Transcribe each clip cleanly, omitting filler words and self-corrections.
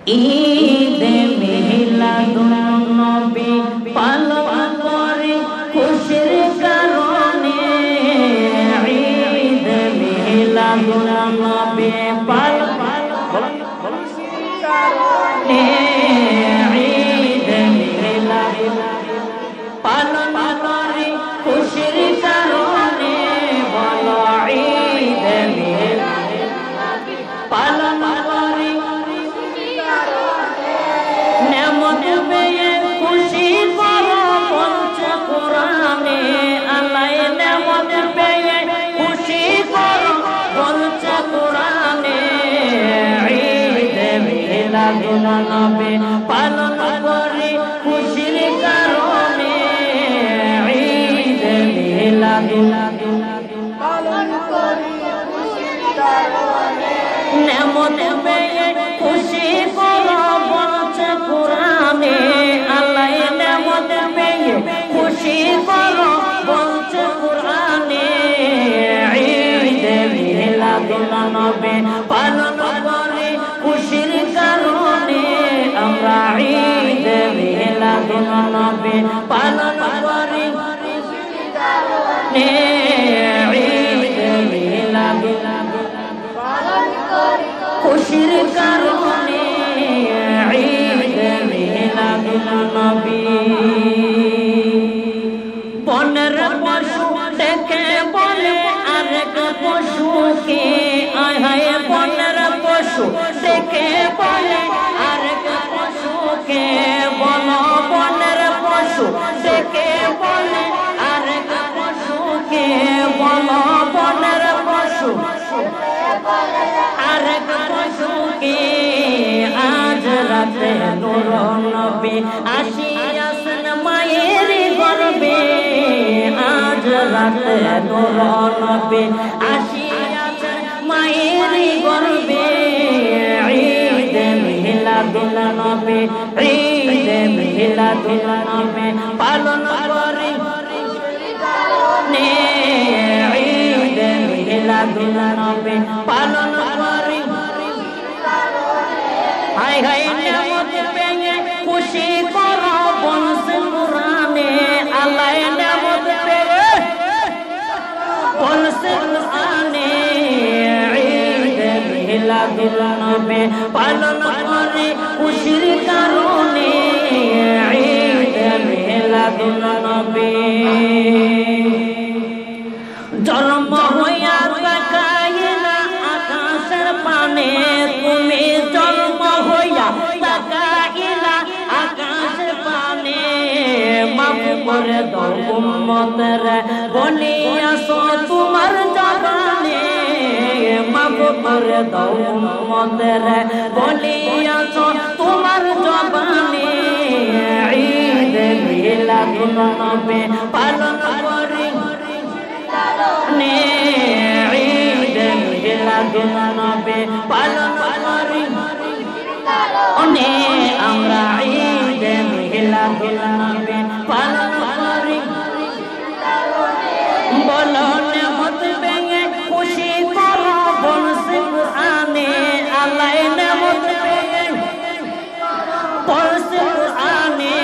ঈদে মিলাদুন নবী পালন করে খুশির কারণে। ঈদে মিলাদুন নবী পালন খুশির কারণে। ঈদে মিলাদুন পালন করে খুশির কারণে। বলো ঈদে মিলাদুন পালন করে নেমত পেয়ে খুশি করো বলছে কোরআনে। আল্লাহ নেমত পেয়ে খুশি করো বলছে কোরআনে। ঈদে মিলাদুন নবী পালন করে খুশির কারণে। ঈদে মিলাদুন পালন করে খুশির কারণে। নেমত পেয়ে খুশি করো বলছে কোরআনে। আল্লাহ নেমত পেয়ে খুশি করো বলছে কোরআনে। ঈদে মিলাদুন নবী পালন করে খুশির কারণে। আমরা ঈদে মিলাদুন নবী পালন করে খুশির কারণে। ঈদে মিলাদুন পালন করে খুশির কারণে। ঈদে মিলাদুন নবী বনের পশু ডেকে বলে আরেক পশুকে। আয় হায় বনের পশু ডেকে বলে আরেক পশুকে। বলো বনের পশু ডেকে বলে আরেক পশুকে। বলো বনের পশু আরেক পশুকে। আজ রাতে নূর নবী আসিয়াছেন মায়ের গর্ভে। আজ রাতে নূর নবী আসিয়াছেন মায়ের গর্ভে। ঈদে মিলাদুন নবী ঈদে মিলাদুন নবী পালন করে ঈদে মিলাদুন নবী পালন করে। হায় হায় নেমত পেয়ে খুশি করো বলছে কোরআনে। আল্লাহ নেমত পেয়ে বলছে কোরআনে। ঈদে মিলাদুন নবী পালন করে খুশির কারণে। ঈদে মিলাদুন নবী জন্ম হইয়া তাকাইলা আকাশের পানে। তুমি জন্ম হইয়া তাকাইলা আকাশের পানে। মাফ করে দাও উম্মতের বলিয়াছো তোমার জবানে। মাফ করে দাও উম্মতের বলিয়াছো তোমার জবানে। ঈদে মিলাদুন নবী পালন করে ঈদে মিলাদুন নবী পালন করি। আমরা ঈদে মিলাদুন নবী পালন করি। বলো নেমত পেয়ে খুশি করো বলছে কোরআনে। আল্লাহ নেমত পেয়ে বলছে কোরআনে।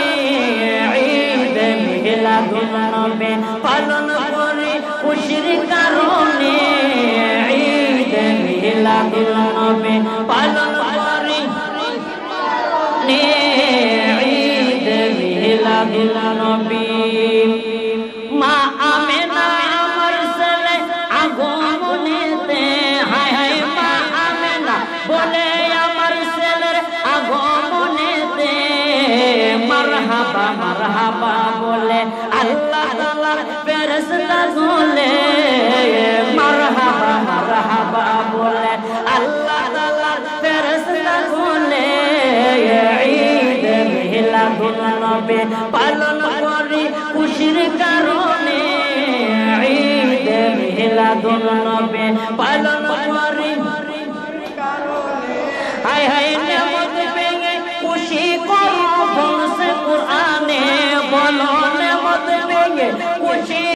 ঈদে মিলাদুন নবী পালন করে খুশির কারণে। ঈদে মিলাদুন নবী পালন করে ঈদে মিলাদুন নবী। মা আমেনা আমার ছেলে আগমনেতে। হায় হায় মা আমেনা বলে আমার ছেলের আগমনেতে। মারহাবা মারহাবা বলে আল্লাহ তাআলার ফেরেশতা বলে। মারহাবা মারহাবা বলে আল্লাহ তাআলার ফেরেশতা বলে। ঈদে মিলাদুন নবী পালন করি খুশির কারণে। ঈদে মিলাদুন নবী পালন করি হায় হায় নেমত পেয়ে খুশি করো বলছে কোরআনে। বলো নেমত পেয়ে খুশি